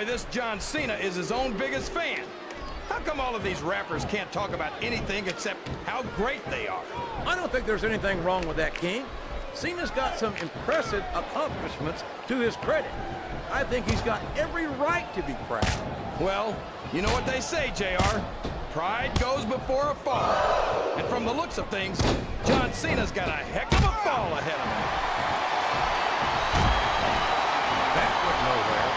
boy, this John Cena is his own biggest fan. How come all of these rappers can't talk about anything except how great they are? I don't think there's anything wrong with that, King. Cena's got some impressive accomplishments to his credit. I think he's got every right to be proud. Well, you know what they say, JR. Pride goes before a fall. And from the looks of things, John Cena's got a heck of a fall ahead of him. That went nowhere.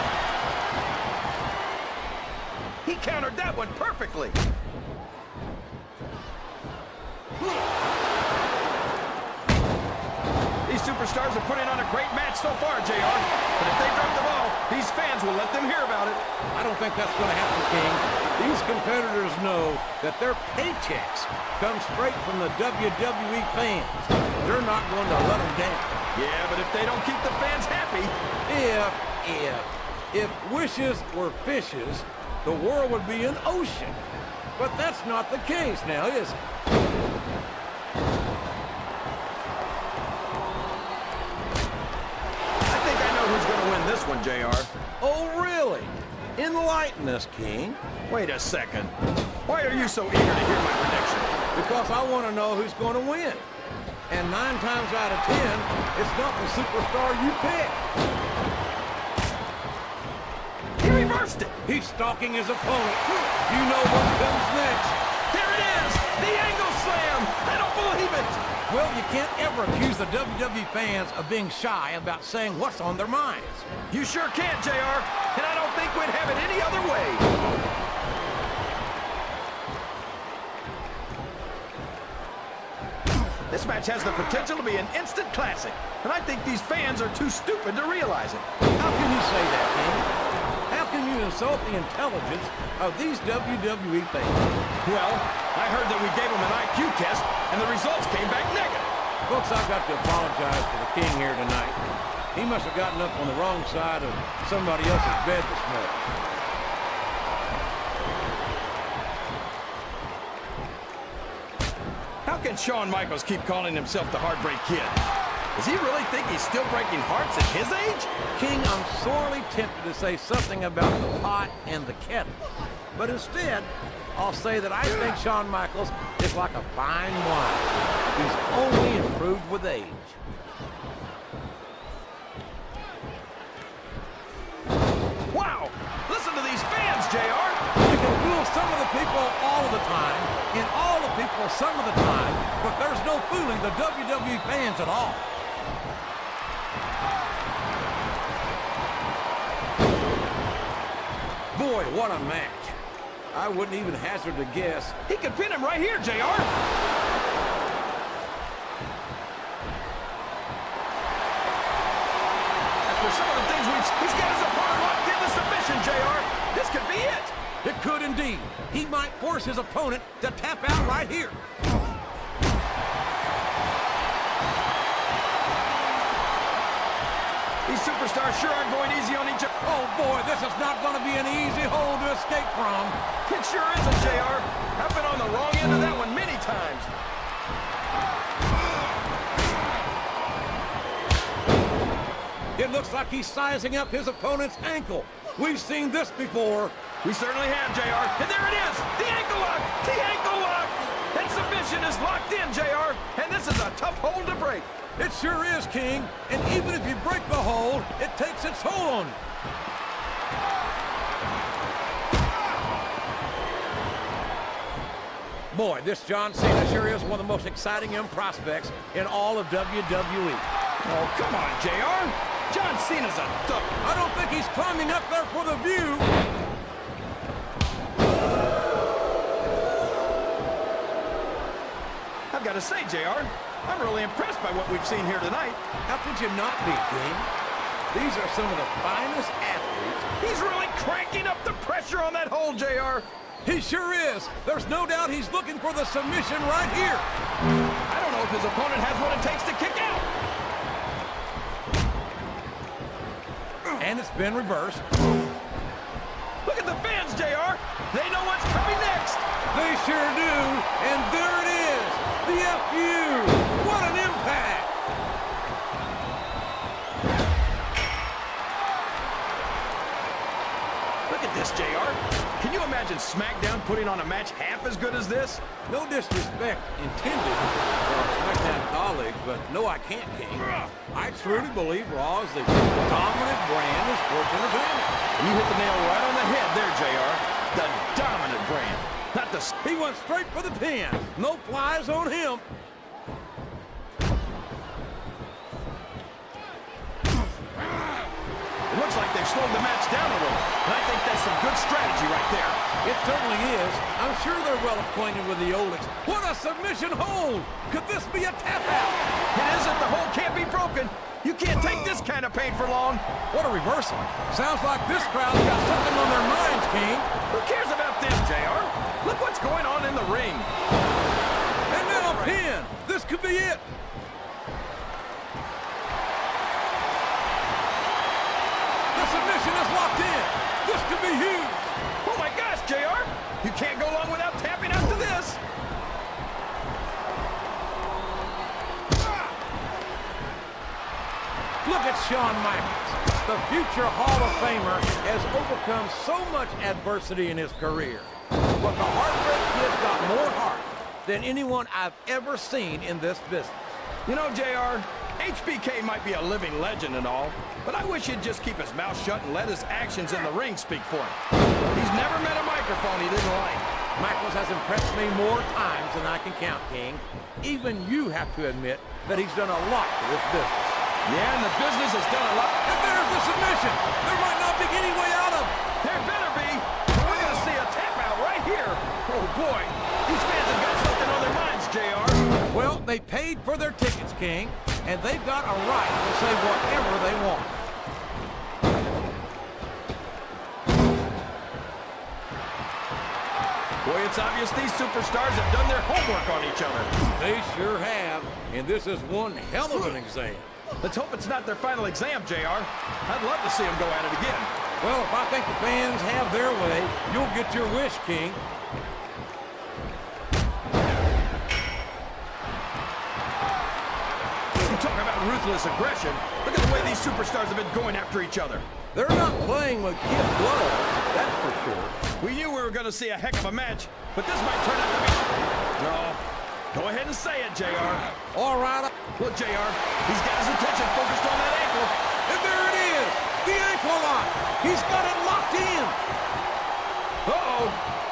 He countered that one perfectly. These superstars are putting on a great match so far, JR. But if they drop the ball, these fans will let them hear about it. I don't think that's going to happen, King. These competitors know that their paychecks come straight from the WWE fans. They're not going to let them down. Yeah, but if they don't keep the fans happy... If wishes were fishes, the world would be an ocean. But that's not the case now, is it? I think I know who's going to win this one, JR. Oh, really? Enlighten us, King. Wait a second. Why are you so eager to hear my prediction? Because I want to know who's going to win. And 9 times out of 10, it's not the superstar you pick. He reversed it. He's stalking his opponent. You know what comes next. There it is. The angle slam. I don't believe it. Well, you can't ever accuse the WWE fans of being shy about saying what's on their minds. You sure can't, JR. And I don't think we'd have it any other way. This match has the potential to be an instant classic, and I think these fans are too stupid to realize it. How can you say that, King? How can you insult the intelligence of these WWE fans? Well, I heard that we gave them an IQ test, and the results came back negative. Folks, I've got to apologize for the King here tonight. He must have gotten up on the wrong side of somebody else's bed this morning. How can Shawn Michaels keep calling himself the Heartbreak Kid? Does he really think he's still breaking hearts at his age? King, I'm sorely tempted to say something about the pot and the kettle. But instead, I'll say that I think Shawn Michaels is like a fine wine. He's only improved with age. Wow! Listen to these fans, JR! You can fool some of the people all of the time, and all the people some of the time, but there's no fooling the WWE fans at all. Boy, what a match. I wouldn't even hazard to guess. He could pin him right here, JR! After some of the things he's got his opponent locked into submission, JR. This could be it. It could indeed. He might force his opponent to tap out right here. These superstars sure aren't going easy on each other. Oh boy, this is not going to be an easy hole to escape from. It sure isn't, JR. I've been on the wrong end of that one many times. It looks like he's sizing up his opponent's ankle. We've seen this before. We certainly have, JR. And there it is! The ankle lock! The ankle lock! That submission is locked in, JR. And this is a tough hold to break. It sure is, King. And even if you break the hold, it takes its toll on you. Boy, this John Cena sure is one of the most exciting young prospects in all of WWE. Oh, come on, JR. John Cena's a thug. I don't think he's climbing up there for the view. I've got to say, JR, I'm really impressed by what we've seen here tonight. How could you not be, King? These are some of the finest athletes. He's really cranking up the pressure on that hold, JR. He sure is. There's no doubt he's looking for the submission right here. I don't know if his opponent has what it takes to kick out. And it's been reversed. Look at the fans, JR. They know what's coming next. They sure do. And there it is. The FU. What an impact. JR. Can you imagine SmackDown putting on a match half as good as this? No disrespect intended for our SmackDown colleagues, but no, I can't, King. I truly believe Raw is the dominant brand of sports entertainment. And you hit the nail right on the head there, JR. The dominant brand. Not the... He went straight for the pin. No flies on him. It looks like they've slowed the match down a little. And I think that's some good strategy right there. It certainly is. I'm sure they're well acquainted with the old... What a submission hold! Could this be a tap out? It isn't. The hold can't be broken. You can't take this kind of pain for long. What a reversal. Sounds like this crowd's got something on their minds, King. Who cares about them, JR? Look what's going on in the ring. And now a pin. This could be it. The submission is locked in. This could be huge. Oh my gosh, JR. You can't go long without tapping out to this. Look at Shawn Michaels. The future Hall of Famer has overcome so much adversity in his career. But the Heartbreak Kid's got more heart than anyone I've ever seen in this business. You know, JR, HBK might be a living legend and all, but I wish he'd just keep his mouth shut and let his actions in the ring speak for him. He's never met a microphone he didn't like. Michaels has impressed me more times than I can count, King. Even you have to admit that he's done a lot for this business. Yeah, and the business has done a lot. And there's the submission. There might not be any way out of it. There better be. We're going to see a tap out right here. Oh, boy. These fans have got something on their minds, JR. Well, they paid for their tickets, King, and they've got a right to say whatever they want. Boy, it's obvious these superstars have done their homework on each other. They sure have, and this is one hell of an exam. Let's hope it's not their final exam, JR. I'd love to see them go at it again. Well, if I think the fans have their way, you'll get your wish, King. You talk about ruthless aggression. Look at the way these superstars have been going after each other. They're not playing with kid gloves, that's for sure. We knew we were going to see a heck of a match, but this might turn out to be... No. Go ahead and say it, JR. All right. Look, JR, he's got his attention focused on that ankle. And there it is, the ankle lock. He's got it locked in. Uh-oh.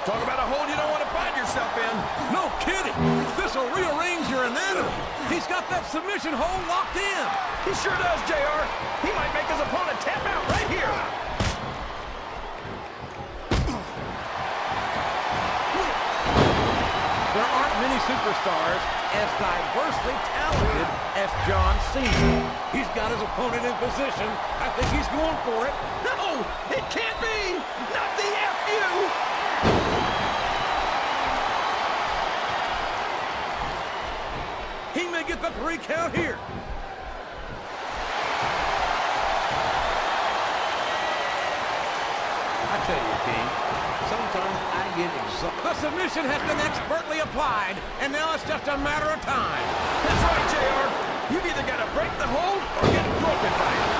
Talk about a hole you don't want to find yourself in. No kidding. This will rearrange your anatomy. He's got that submission hole locked in. He sure does, JR. He might make his opponent tap out right here. There aren't many superstars as diversely talented as John Cena. He's got his opponent in position. I think he's going for it. No, it can't be. Not the FU. He may get the 3 count here. I tell you, King, sometimes I get exhausted. The submission has been expertly applied, and now it's just a matter of time. That's right, JR. You've either got to break the hold or get broken by it.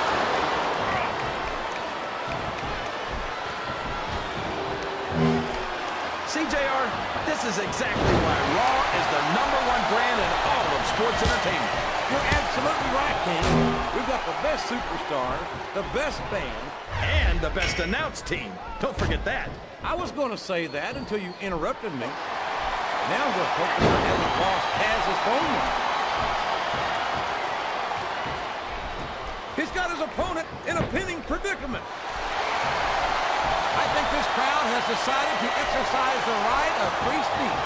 See, JR, this is exactly why Raw is the #1 brand in all of sports entertainment. You're absolutely right, King. We've got the best superstars, the best band, and the best announced team. Don't forget that. I was going to say that until you interrupted me. Now I'm just hoping I haven't lost Taz's phone number. He's got his opponent in a pinning predicament. I think this crowd has decided to exercise the right of free speech.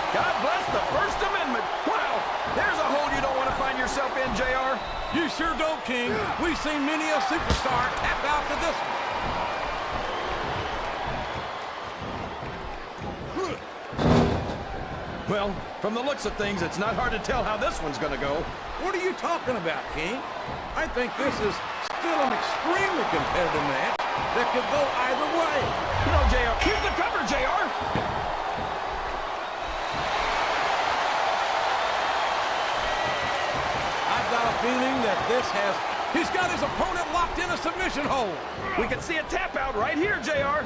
God bless the First Amendment. Wow, there's a hole you don't want to find yourself in, JR. You sure don't, King. We've seen many a superstar tap out to this one. Well, from the looks of things, it's not hard to tell how this one's going to go. What are you talking about, King? I think this is still an extremely competitive match that could go either way. You know, JR, here's the cover, JR. I've got a feeling that this has... He's got his opponent locked in a submission hold. We can see a tap out right here, JR.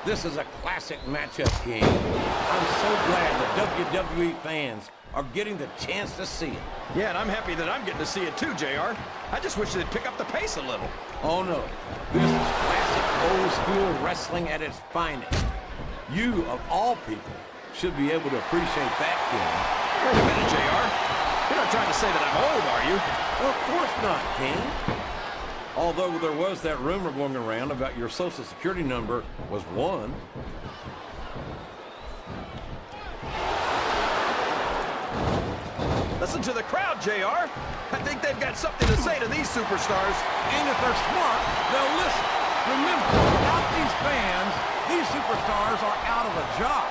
This is a classic matchup, King. I'm so glad the WWE fans are getting the chance to see it. Yeah, and I'm happy that I'm getting to see it too, JR. I just wish they'd pick up the pace a little. Oh, no. This is classic old-school wrestling at its finest. You, of all people, should be able to appreciate that, King. Wait a minute, JR. You're not trying to say that I'm old, are you? Of course not, King. Although there was that rumor going around about your social security number was 1. Listen to the crowd, JR. I think they've got something to say to these superstars. And if they're smart, they'll listen. Remember, without these fans, these superstars are out of a job.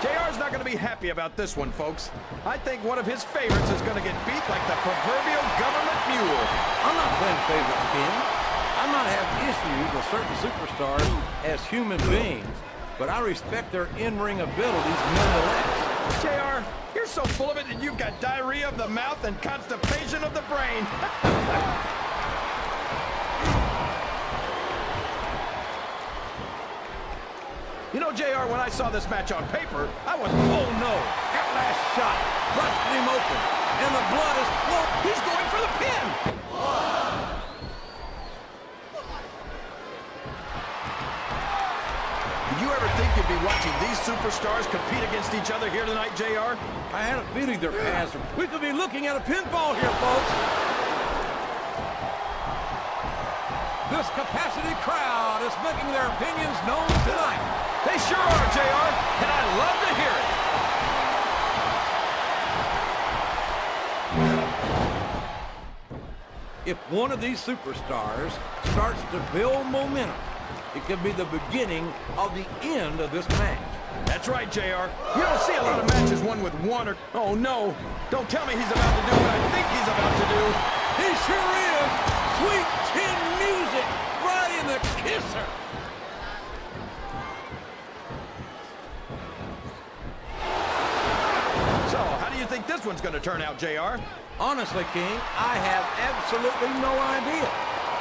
JR's not going to be happy about this one, folks. I think one of his favorites is going to get beat like the proverbial government mule. I'm not playing favorites, King. I might have issues with certain superstars as human beings, but I respect their in-ring abilities nonetheless. JR, you're so full of it that you've got diarrhea of the mouth and constipation of the brain. You know, JR, when I saw this match on paper, I went, oh no. That last shot busted him open, and the blood is flowing. He's going for the pin. Did you ever think you'd be watching these superstars compete against each other here tonight, JR? I had a feeling their paths. We could be looking at a pinfall here, folks. This capacity crowd is making their opinions known tonight. They sure are, JR, and I love to hear it. If one of these superstars starts to build momentum, it could be the beginning of the end of this match. That's right, JR. You don't see a lot of matches won with one or... Oh, no. Don't tell me he's about to do what I think he's about to do. He sure is. Sweet chin music right in the kisser. So, how do you think this one's going to turn out, JR? Honestly, King, I have absolutely no idea.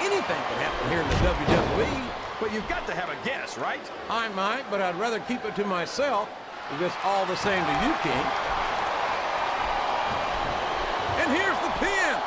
Anything can happen here in the WWE. But you've got to have a guess, right? I might, but I'd rather keep it to myself if it's all the same to you, King. And here's the pin.